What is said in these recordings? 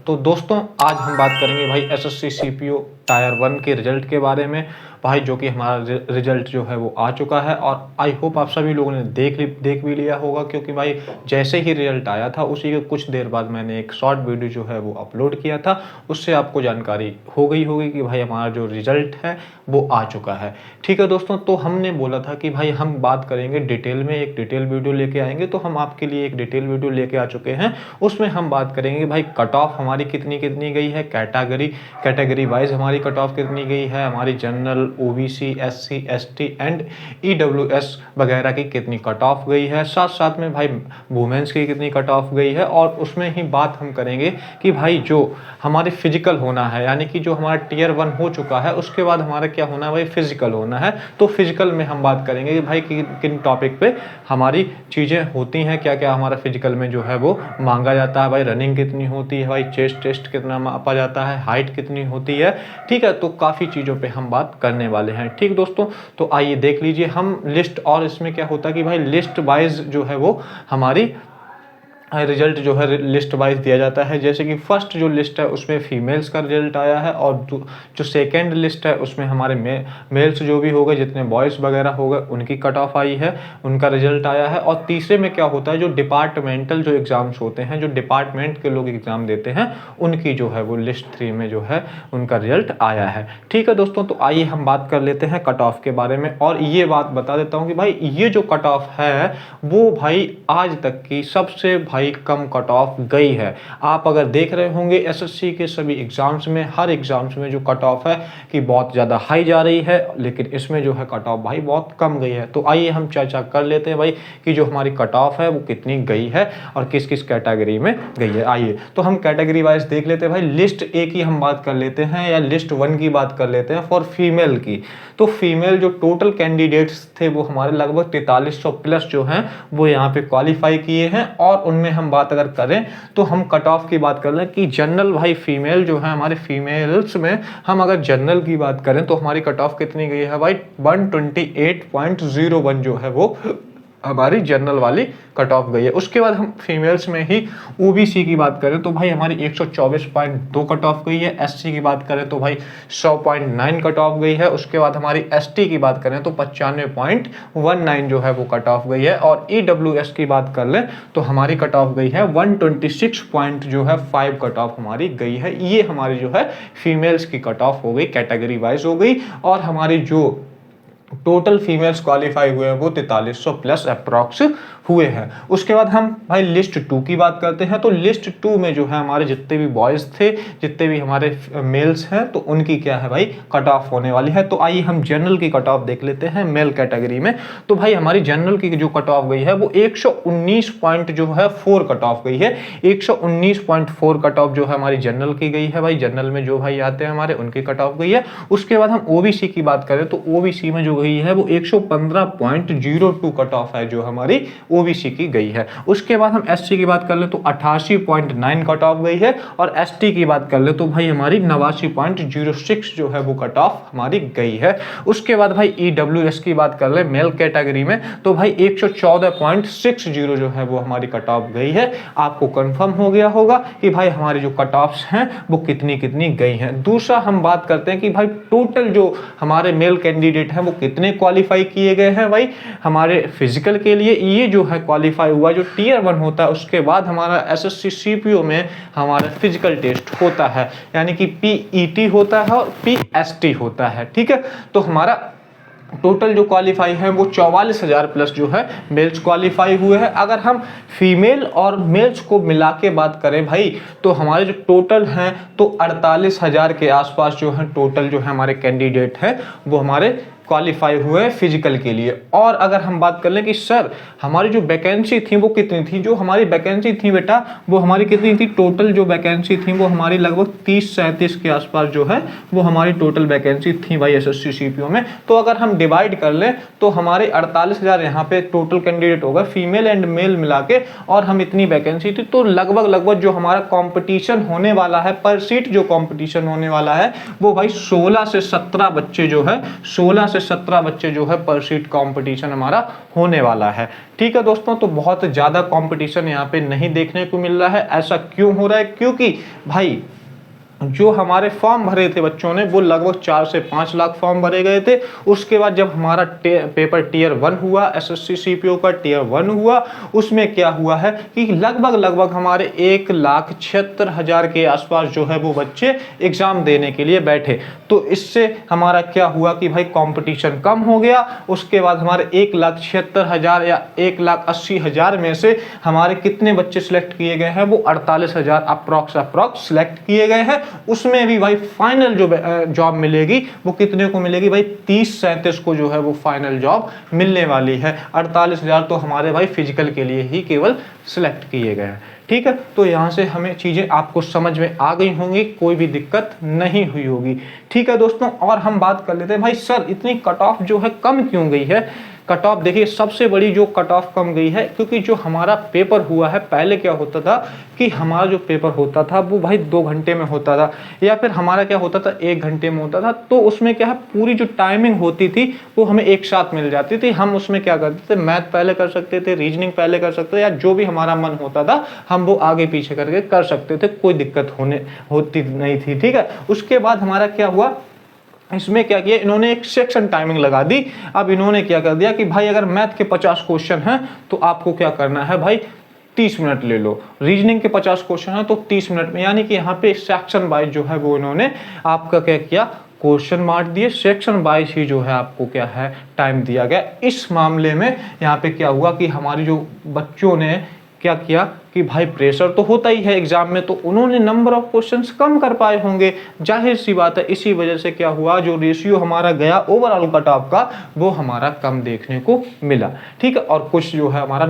तो दोस्तों आज हम बात करेंगे भाई एसएससी सीपीओ टायर 1 के रिजल्ट के बारे में भाई, जो कि हमारा रिजल्ट जो है वो आ चुका है और आई होप आप सभी लोगों ने देख भी लिया होगा, क्योंकि भाई जैसे ही रिजल्ट आया था उसी के कुछ देर बाद मैंने एक शॉर्ट वीडियो जो है वो अपलोड किया था। उससे आपको जानकारी हो गई होगी कि भाई हमारा जो रिजल्ट है वो आ चुका है। ठीक है दोस्तों, तो हमने बोला था कि भाई हम बात करेंगे डिटेल में, एक डिटेल वीडियो लेके आएंगे, तो हम आपके लिए एक डिटेल वीडियो लेके आ चुके हैं। उसमें हम बात करेंगे भाई कट ऑफ हमारी कितनी गई है, कैटेगरी वाइज हमारी कट ऑफ कितनी गई है, हमारी general, OBC, SC, ST and EWS वगैरह की कितनी कट ऑफ गई है, साथ साथ में भाई वुमेन्स की कितनी कट ऑफ गई है। और उसमें ही बात हम करेंगे कि भाई जो हमारे फिजिकल होना है, यानी कि जो हमारा टियर 1 हो चुका है उसके बाद हमारा क्या होना है भाई, फिजिकल होना है। तो फिजिकल में हम बात करेंगे कि भाई किन टॉपिक पे हमारी चीज़ें होती हैं, क्या क्या हमारा फिजिकल में जो है वो मांगा जाता है। भाई रनिंग कितनी होती है, भाई चेस्ट टेस्ट कितना मापा जाता है, हाइट कितनी होती है। ठीक है, तो काफ़ी चीज़ों पे हम बात करने वाले हैं। ठीक दोस्तों, तो आइए देख लीजिए हम लिस्ट। और इसमें क्या होता है कि भाई लिस्ट वाइज जो है वो हमारी रिजल्ट जो है लिस्ट वाइज दिया जाता है। जैसे कि फर्स्ट जो लिस्ट है उसमें फीमेल्स का रिजल्ट आया है, और जो सेकेंड लिस्ट है उसमें हमारे मेल्स जो भी हो गए, जितने बॉयज़ वगैरह हो गए उनकी कट ऑफ आई है, उनका रिजल्ट आया है। और तीसरे में क्या होता है, जो डिपार्टमेंटल जो एग्ज़ाम्स होते हैं, जो डिपार्टमेंट के लोग एग्ज़ाम देते हैं, उनकी जो है वो लिस्ट 3 में जो है उनका रिजल्ट आया है। ठीक है दोस्तों, तो आइए हम बात कर लेते हैं कट ऑफ के बारे में। और ये बात बता देता हूँ कि भाई ये जो कट ऑफ है वो भाई आज तक की सबसे भाई कम कट ऑफ गई है। आप अगर देख रहे होंगे एसएससी के सभी एग्जाम्स में, हर एग्जाम्स में जो कट ऑफ है कि बहुत ज़्यादा हाई जा रही है, लेकिन इसमें जो है कट ऑफ भाई बहुत कम गई है। तो आइए हम चर्चा कर लेते हैं भाई कि जो हमारी कट ऑफ है वो कितनी गई है और किस किस कैटेगरी में गई है। आइए तो हम कैटेगरी वाइज देख लेते हैं भाई। लिस्ट ए की हम बात कर लेते हैं, या लिस्ट 1 की बात कर लेते हैं फॉर फीमेल की। तो फीमेल जो टोटल कैंडिडेट्स थे वो हमारे लगभग 4300 प्लस जो हैं वो यहाँ पे क्वालिफाई किए हैं। और उनमें हम बात अगर करें तो हम कट ऑफ की बात कर लें कि जनरल भाई फीमेल जो है, हमारे फीमेल्स में हम अगर जनरल की बात करें तो हमारी कट ऑफ कितनी गई है भाई, 128.01 जो है वो हमारी जनरल वाली कट ऑफ गई है। उसके बाद हम फीमेल्स में ही ओबीसी की बात करें तो भाई हमारी 124.2 कट ऑफ गई है। एससी की बात करें तो भाई 100.9 कट ऑफ गई है। उसके बाद हमारी एसटी की बात करें तो 95.19 जो है वो कट ऑफ गई है। और ईडब्ल्यूएस की बात कर लें तो हमारी कट ऑफ गई है 126.5 कट ऑफ हमारी गई है। ये हमारी जो है फीमेल्स की कट ऑफ हो गई, कैटेगरी वाइज हो गई। और हमारी जो टोटल फीमेल्स क्वालिफाई हुए हैं वो 4300 प्लस अप्रॉक्स हुए हैं। उसके बाद हम भाई लिस्ट 2 की बात करते हैं। तो लिस्ट 2 में जो है हमारे जितने भी बॉयज़ थे, जितने भी हमारे मेल्स हैं, तो उनकी क्या है भाई कट ऑफ होने वाली है। तो आइए हम जनरल की कट ऑफ देख लेते हैं मेल कैटेगरी में। तो भाई हमारी जनरल की जो कट ऑफ गई है वो 119 पॉइंट जो है 4 कट ऑफ गई है। 119.4 कट ऑफ जो है हमारी जनरल की गई है। भाई जनरल में जो भाई आते हैं हमारे उनकी कट ऑफ गई है। उसके बाद हम ओबीसी की बात करें तो ओबीसी में जो गई है वो 115.02 कट ऑफ है जो हमारी ओबीसी की गई है। उसके बाद हम एससी की बात कर ले तो 88.9 कट ऑफ गई है। और एसटी की बात कर ले तो भाई हमारी 89.06 जो है वो कट ऑफ हमारी गई है। उसके बाद भाई ईडब्ल्यूएस की बात कर ले मेल कैटेगरी में तो भाई 114.60 जो है वो हमारी कट ऑफ गई है। आपको कंफर्म हो गया होगा कि भाई हमारी जो कट ऑफ्स हैं वो कितनी गई हैं। दूसरा हम बात करते हैं कि भाई टोटल जो हमारे मेल कैंडिडेट हैं वो कितने क्वालिफाई किए गए हैं भाई हमारे फिजिकल के लिए। ये जो है क्वालिफाई हुआ जो टियर 1 होता है, उसके बाद हमारा एसएससी सीपीओ में हमारा फिजिकल टेस्ट होता है, यानी कि पीईटी होता है और पीएसटी होता है। ठीक है, तो हमारा टोटल जो क्वालिफाई है वो 44,000 प्लस जो है मेल्स क्वालिफाई हुए हैं। अगर हम फीमेल और मेल्स को मिला के बात करें भाई तो हमारे जो टोटल हैं तो 48,000 के आसपास जो है टोटल जो है हमारे कैंडिडेट हैं वो हमारे क्वालिफाई हुए फिजिकल के लिए। और अगर हम बात कर लें कि सर हमारी जो वैकेंसी थी वो कितनी थी, जो हमारी वैकेंसी थी बेटा वो हमारी कितनी थी, टोटल जो वैकेंसी थी वो हमारी लगभग 30-37 के आसपास जो है वो हमारी टोटल वैकेंसी थी भाई एसएससी सीपीओ में। तो अगर हम डिवाइड कर लें तो हमारे 48,000 यहाँ पे टोटल कैंडिडेट होगा फीमेल एंड मेल मिला के, और हम इतनी वैकेंसी थी तो लगभग जो हमारा कॉम्पिटिशन होने वाला है पर सीट, जो कॉम्पिटिशन होने वाला है वो भाई 16 से 17 बच्चे जो है 16 से 17 बच्चे जो है पर सीट कंपटीशन हमारा होने वाला है। ठीक है दोस्तों, तो बहुत ज़्यादा कंपटीशन यहाँ पे नहीं देखने को मिल रहा है। ऐसा क्यों हो रहा है? क्योंकि भाई जो हमारे फॉर्म भरे थे बच्चों ने वो लगभग 4 से 5 लाख फॉर्म भरे गए थे। उसके बाद जब हमारा पेपर टियर 1 हुआ, एसएससी सीपीओ का टियर 1 हुआ, उसमें क्या हुआ है कि लगभग हमारे 1,76,000 के आसपास जो है वो बच्चे एग्जाम देने के लिए बैठे। तो इससे हमारा क्या हुआ कि भाई कंपटीशन कम हो गया। उसके बाद हमारे 1,76,000 या 1,80,000 में से हमारे कितने बच्चे सिलेक्ट किए गए हैं? वो 48,000 अप्रॉक्स सिलेक्ट किए गए हैं। उसमें भी भाई फाइनल जो जॉब मिलेगी वो कितने को मिलेगी भाई? 30-37 को जो है वो फाइनल जॉब मिलने वाली है। 48,000 तो हमारे भाई फिजिकल के लिए ही केवल सिलेक्ट किए गए हैं। ठीक है, तो यहाँ से हमें चीज़ें आपको समझ में आ गई होंगी, कोई भी दिक्कत नहीं हुई होगी। ठीक है दोस्तों, और हम बात कर लेते हैं भाई सर इतनी कट ऑफ जो है कम क्यों गई है? कट ऑफ देखिए, सबसे बड़ी जो कट ऑफ कम गई है क्योंकि जो हमारा पेपर हुआ है, पहले क्या होता था कि हमारा जो पेपर होता था वो भाई 2 घंटे में होता था, या फिर हमारा क्या होता था 1 घंटे में होता था। तो उसमें क्या है, पूरी जो टाइमिंग होती थी वो हमें एक साथ मिल जाती थी। हम उसमें क्या करते थे, मैथ पहले कर सकते थे, रीजनिंग पहले कर सकते थे, या जो भी हमारा मन होता था हम वो आगे पीछे करके कर सकते थे, कोई दिक्कत होती नहीं थी। ठीक है, उसके बाद हमारा क्या हुआ, इसमें क्या किया इन्होंने, एक सेक्शन टाइमिंग लगा दी। अब इन्होंने क्या कर दिया कि भाई अगर मैथ के 50 क्वेश्चन हैं तो आपको क्या करना है भाई, 30 मिनट ले लो। रीजनिंग के 50 क्वेश्चन है तो 30 मिनट में, यानी कि यहाँ पे सेक्शन वाइज जो है वो इन्होंने आपका क्या किया, क्वेश्चन बांट दिए। सेक्शन वाइज ही जो है आपको क्या है टाइम दिया गया। इस मामले में यहाँ पे क्या हुआ कि हमारी जो बच्चों ने क्या किया कि भाई प्रेशर तो होता ही है एग्जाम में, तो उन्होंने नंबर ऑफ क्वेश्चंस कम कर पाए होंगे, जाहिर सी बात है। इसी वजह से क्या हुआ, जो रेशियो हमारा गया ओवरऑल कट ऑफ का वो हमारा कम देखने को मिला। ठीक है, और कुछ जो है हमारा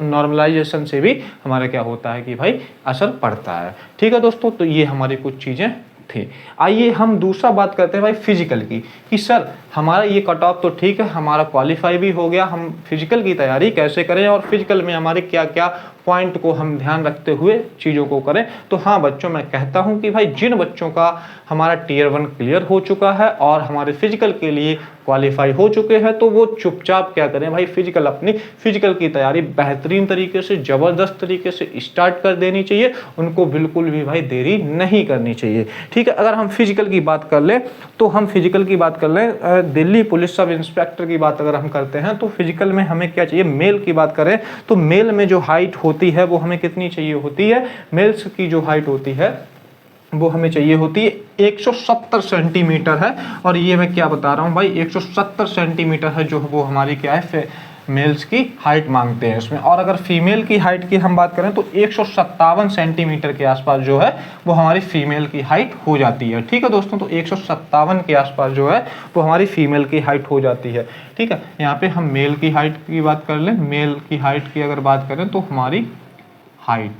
नॉर्मलाइजेशन से भी हमारा क्या होता है कि भाई असर पड़ता है। ठीक है दोस्तों, तो ये हमारी कुछ चीजें थी। आइए हम दूसरा बात करते हैं भाई फिजिकल की, कि सर हमारा ये कट ऑफ तो ठीक है, हमारा क्वालिफाई भी हो गया, हम फिजिकल की तैयारी कैसे करें और फिजिकल में हमारे क्या क्या पॉइंट को हम ध्यान रखते हुए चीज़ों को करें। तो हाँ बच्चों, मैं कहता हूँ कि भाई जिन बच्चों का हमारा टियर 1 क्लियर हो चुका है और हमारे फिजिकल के लिए क्वालिफाई हो चुके हैं, तो वो चुपचाप क्या करें भाई, अपनी फिजिकल की तैयारी बेहतरीन तरीके से, ज़बरदस्त तरीके से स्टार्ट कर देनी चाहिए। उनको बिल्कुल भी भाई देरी नहीं करनी चाहिए। ठीक है, अगर हम फिजिकल की बात कर लें तो हम फिजिकल की बात कर लें, दिल्ली पुलिस सब इंस्पेक्टर की बात अगर हम करते हैं तो फिजिकल में हमें क्या चाहिए, मेल की बात करें तो मेल में जो हाइट होती है वो हमें कितनी चाहिए होती है, मेल्स की जो हाइट होती है वो हमें चाहिए होती है 170 सेंटीमीटर है। और ये मैं क्या बता रहा हूँ भाई, 170 सेंटीमीटर है जो वो हमारी क्या है मेल्स की हाइट मांगते हैं इसमें। और अगर फीमेल की हाइट की हम बात करें तो 157 सेंटीमीटर के आसपास जो है वो हमारी फीमेल की हाइट हो जाती है। ठीक है दोस्तों, तो 157 के आसपास जो है वो हमारी फीमेल की हाइट हो जाती है। ठीक है, यहाँ पे हम मेल की हाइट की बात कर लें, मेल की हाइट की अगर बात करें तो हमारी हाइट,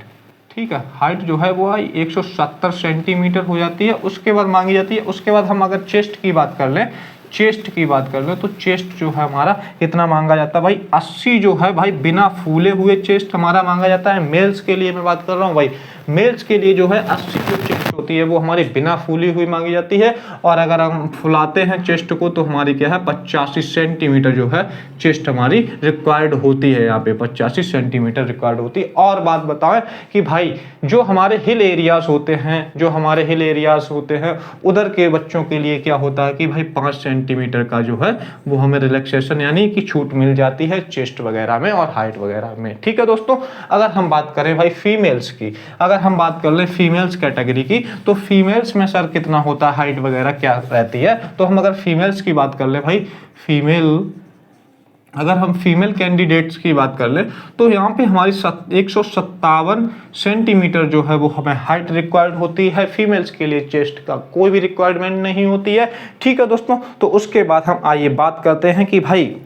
ठीक है, हाइट जो है वो 170 सेंटीमीटर हो जाती है। उसके बाद मांगी जाती है, उसके बाद हम अगर चेस्ट की बात कर लें, चेस्ट की बात कर लो तो चेस्ट जो है हमारा कितना मांगा जाता है भाई, 80 जो है भाई बिना फूले हुए चेस्ट हमारा मांगा जाता है। मेल्स के लिए मैं बात कर रहा हूँ भाई, मेल्स के लिए जो है 80 जो चेस्ट होती है वो हमारी बिना फूली हुई मांगी जाती है। और अगर हम फुलाते हैं चेस्ट को तो हमारी क्या है 85 सेंटीमीटर जो है चेस्ट हमारी रिक्वायर्ड होती है। यहाँ पे 85 सेंटीमीटर रिक्वायर्ड होती है। और बात बताएं कि भाई जो हमारे हिल एरियाज होते हैं, उधर के बच्चों के लिए क्या होता है कि भाई 5 सेंटीमीटर का जो है वो हमें रिलैक्सेशन यानी कि छूट मिल जाती है चेस्ट वगैरह में और हाइट वगैरह में। ठीक है दोस्तों, अगर हम बात करें भाई फीमेल्स की, अगर हम बात कर लें फीमेल्स कैटेगरी की, तो फीमेल्स में सर कितना होता है, हाइट वगैरह क्या रहती है। तो हम अगर फीमेल्स की बात कर लें भाई, अगर हम फीमेल कैंडिडेट्स की बात कर लें तो यहाँ पे हमारी 157 सेंटीमीटर जो है वो हमें हाइट रिक्वायर्ड होती है। फीमेल्स के लिए चेस्ट का कोई भी रिक्वायरमेंट नहीं होती है। ठीक है दोस्तों, तो उसके बाद हम आइए बात करते हैं कि भाई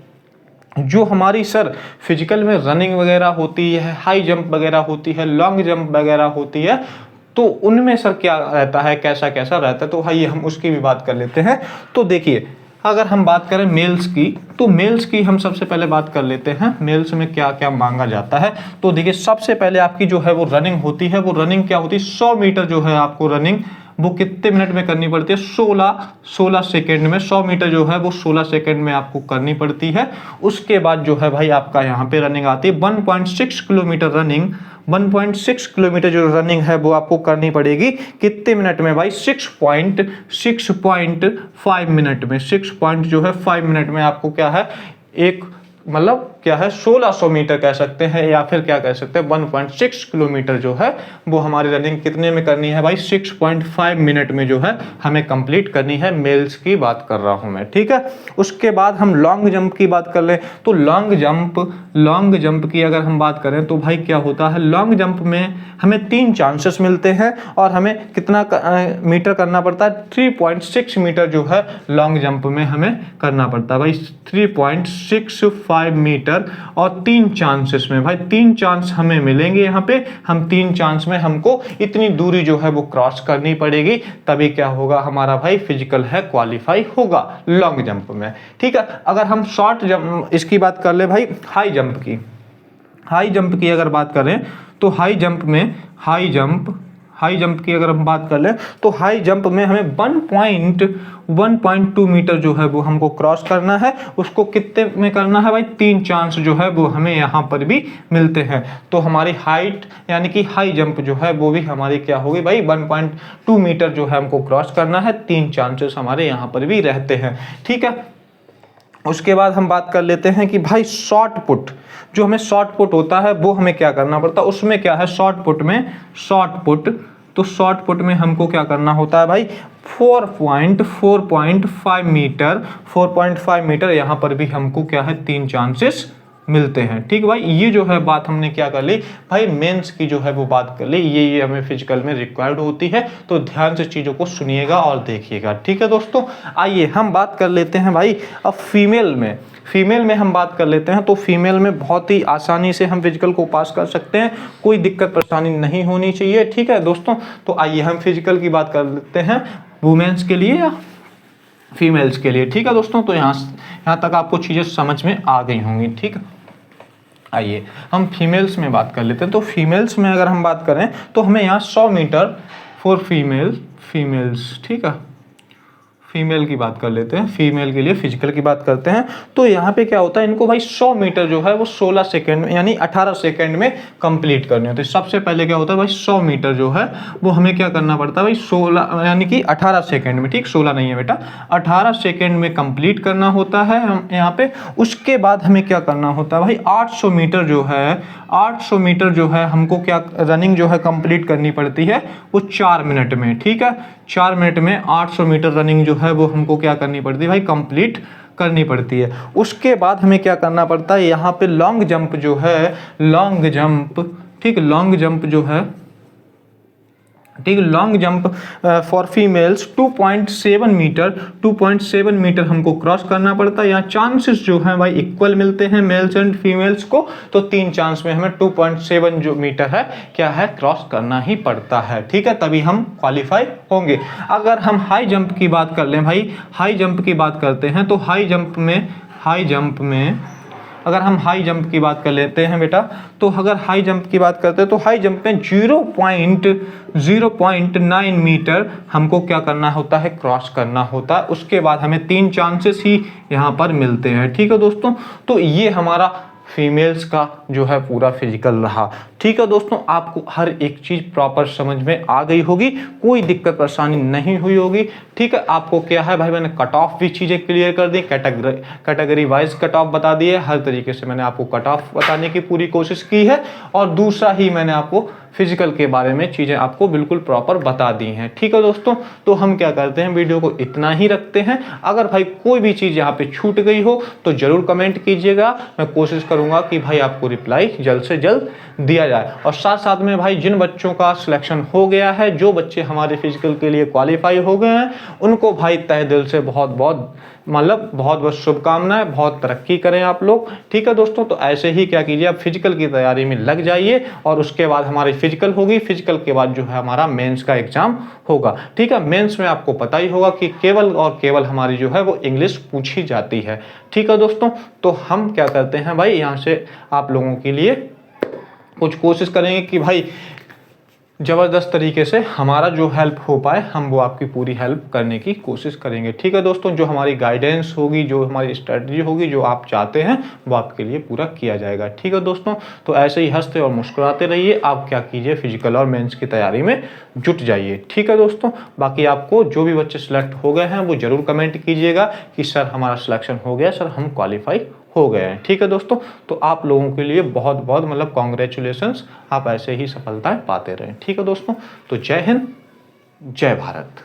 जो हमारी सर फिजिकल में रनिंग वगैरह होती है, हाई जंप वगैरह होती है, लॉन्ग जंप वगैरह होती है, तो उनमें सर क्या रहता है, कैसा कैसा रहता है, तो भाई हम उसकी भी बात कर लेते हैं। तो देखिए, अगर हम बात करें मेल्स की, तो मेल्स की हम सबसे पहले बात कर लेते हैं मेल्स में क्या क्या मांगा जाता है। तो देखिए, सबसे पहले आपकी जो है वो रनिंग होती है, वो रनिंग क्या होती है, 100 मीटर जो है आपको रनिंग वो कितने मिनट में करनी पड़ती है, 16 सेकेंड में। 100 मीटर जो है वो 16 सेकेंड में आपको करनी पड़ती है। उसके बाद जो है भाई आपका यहाँ पे रनिंग आती है 1.6 किलोमीटर रनिंग। 1.6 किलोमीटर जो रनिंग है वो आपको करनी पड़ेगी कितने मिनट में भाई, 6.5 मिनट में। 6.5 मिनट में आपको क्या है, एक मतलब क्या है 1600 मीटर कह सकते हैं, या फिर क्या कह सकते हैं 1.6 किलोमीटर जो है वो हमारी रनिंग कितने में करनी है भाई, 6.5 मिनट में जो है हमें कंप्लीट करनी है। मेल्स की बात कर रहा हूं मैं, ठीक है। उसके बाद हम लॉन्ग जंप की बात कर लें तो लॉन्ग जंप की अगर हम बात करें तो भाई क्या होता है, लॉन्ग जंप में हमें 3 चांसेस मिलते हैं और हमें कितना मीटर करना पड़ता है, 3.6 मीटर जो है लॉन्ग जंप में हमें करना पड़ता है भाई, 3.65 मीटर। और 3 चांसेस में भाई 3 चांस हमें मिलेंगे यहाँ पे, हम 3 चांस में हमको इतनी दूरी जो है वो क्रॉस करनी पड़ेगी, तभी क्या होगा हमारा भाई फिजिकल है क्वालिफाई होगा लॉन्ग जंप में, ठीक है। अगर हम शॉर्ट जंप इसकी बात कर ले भाई, हाई जंप की अगर बात करें तो हाई जंप की अगर हम बात कर लें तो हाई जंप में हमें 1.2 मीटर जो है वो हमको क्रॉस करना है। उसको कितने में करना है भाई, 3 चांस जो है वो हमें यहाँ पर भी मिलते हैं। तो हमारी हाइट यानी कि हाई जंप जो है वो भी हमारी क्या होगी भाई, 1.2 मीटर जो है हमको क्रॉस करना है, 3 चांसेस हमारे यहाँ पर भी रहते हैं, ठीक है। उसके बाद हम बात कर लेते हैं कि भाई शॉर्ट पुट, जो हमें शॉर्ट पुट होता है वो हमें क्या करना पड़ता है, उसमें क्या है शॉर्ट पुट में हमको क्या करना होता है भाई, 4.5 मीटर यहाँ पर भी हमको क्या है 3 चांसेस मिलते हैं, ठीक भाई। ये जो है बात हमने क्या कर ली भाई, मेंस की जो है वो बात कर ली, ये हमें फिजिकल में रिक्वायर्ड होती है, तो ध्यान से चीज़ों को सुनिएगा और देखिएगा, ठीक है दोस्तों। आइए हम बात कर लेते हैं भाई अब फीमेल में हम बात कर लेते हैं। तो फीमेल में बहुत ही आसानी से हम फिजिकल को पास कर सकते हैं, कोई दिक्कत परेशानी नहीं होनी चाहिए, ठीक है दोस्तों। तो आइए हम फिजिकल की बात कर लेते हैं वुमेन्स के लिए या फीमेल्स के लिए, ठीक है दोस्तों। तो यहाँ तक आपको चीज़ें समझ में आ गई होंगी, ठीक है। आइए हम फीमेल्स में बात कर लेते हैं। तो फीमेल्स में अगर हम बात करें तो हमें यहाँ 100 मीटर फॉर फीमेल्स, ठीक है। फीमेल की बात कर लेते हैं, फीमेल के लिए फिजिकल की बात करते हैं। तो यहाँ पे क्या होता है, इनको भाई 100 मीटर जो है वो 16 सेकेंड में यानी 18 सेकेंड में कंप्लीट करनी होती है। सबसे पहले क्या होता है भाई, 100 मीटर जो है वो हमें क्या करना पड़ता है भाई, 16 यानी कि 18 सेकेंड में, ठीक 16 नहीं है बेटा, 18 सेकेंड में कंप्लीट करना होता है हम यहाँ पे। उसके बाद हमें क्या करना होता है भाई, 800 मीटर जो है हमको क्या रनिंग जो है कंप्लीट करनी पड़ती है वो 4 मिनट में, ठीक है। 4 मिनट में 800 मीटर रनिंग जो है वो हमको क्या करनी पड़ती है भाई, कंप्लीट करनी पड़ती है। उसके बाद हमें क्या करना पड़ता है, यहाँ पे लॉन्ग जंप जो है, ठीक लॉन्ग जंप जो है, ठीक long jump for females 2.7 metre हमको क्रॉस करना पड़ता है। यहाँ चांसेस जो हैं भाई इक्वल मिलते हैं मेल्स एंड फीमेल्स को, तो 3 चांस में हमें 2.7 जो मीटर है क्या है क्रॉस करना ही पड़ता है, ठीक है, तभी हम क्वालिफाई होंगे। अगर हम हाई जंप की बात कर लें भाई, हाई जंप की बात करते हैं तो हाई जंप की बात कर लेते हैं बेटा, तो अगर हाई जंप की बात करते हैं तो हाई जंप में 0.9 मीटर हमको क्या करना होता है, क्रॉस करना होता है। उसके बाद हमें 3 चांसेस ही यहाँ पर मिलते हैं, ठीक है दोस्तों। तो ये हमारा फीमेल्स का जो है पूरा फिजिकल रहा, ठीक है दोस्तों। आपको हर एक चीज़ प्रॉपर समझ में आ गई होगी, कोई दिक्कत परेशानी नहीं हुई होगी, ठीक है। आपको क्या है भाई, मैंने कट ऑफ भी चीज़ें क्लियर कर दी, कैटेगरी वाइज कट ऑफ बता दिए, हर तरीके से मैंने आपको कट ऑफ बताने की पूरी कोशिश की है। और दूसरा ही मैंने आपको फिजिकल के बारे में चीज़ें आपको बिल्कुल प्रॉपर बता दी हैं, ठीक है दोस्तों। तो हम क्या करते हैं, वीडियो को इतना ही रखते हैं। अगर भाई कोई भी चीज़ यहाँ पे छूट गई हो तो ज़रूर कमेंट कीजिएगा, मैं कोशिश करूँगा कि भाई आपको रिप्लाई जल्द से जल्द दिया जाए। और साथ साथ में भाई जिन बच्चों का सिलेक्शन हो गया है, जो बच्चे हमारे फिजिकल के लिए क्वालिफाई हो गए हैं, उनको भाई तहे दिल से बहुत बहुत शुभकामनाएं, बहुत तरक्की करें आप लोग, ठीक है दोस्तों। तो ऐसे ही क्या कीजिए, आप फिजिकल की तैयारी में लग जाइए, और उसके बाद हमारी फिजिकल होगी, फिजिकल के बाद जो है हमारा मेंस का एग्जाम होगा, ठीक है। मेंस में आपको पता ही होगा कि केवल और केवल हमारी जो है वो इंग्लिश पूछी जाती है, ठीक है दोस्तों। तो हम क्या करते हैं भाई, यहाँ से आप लोगों के लिए कुछ कोशिश करेंगे कि भाई ज़बरदस्त तरीके से हमारा जो हेल्प हो पाए हम वो आपकी पूरी हेल्प करने की कोशिश करेंगे। ठीक है दोस्तों, जो हमारी गाइडेंस होगी, जो हमारी स्ट्रेटजी होगी, जो आप चाहते हैं वो आपके लिए पूरा किया जाएगा। ठीक है दोस्तों, तो ऐसे ही हंसते और मुस्कुराते रहिए। आप क्या कीजिए, फिजिकल और मेंस की तैयारी में जुट जाइए। ठीक है दोस्तों, बाकी आपको जो भी बच्चे सिलेक्ट हो गए हैं वो ज़रूर कमेंट कीजिएगा कि सर हमारा सिलेक्शन हो गया, सर हम क्वालिफाई हो गए हैं। ठीक है दोस्तों, तो आप लोगों के लिए बहुत बहुत मतलब कॉन्ग्रेचुलेशंस, आप ऐसे ही सफलताएं पाते रहें। ठीक है दोस्तों, तो जय हिंद, जय भारत।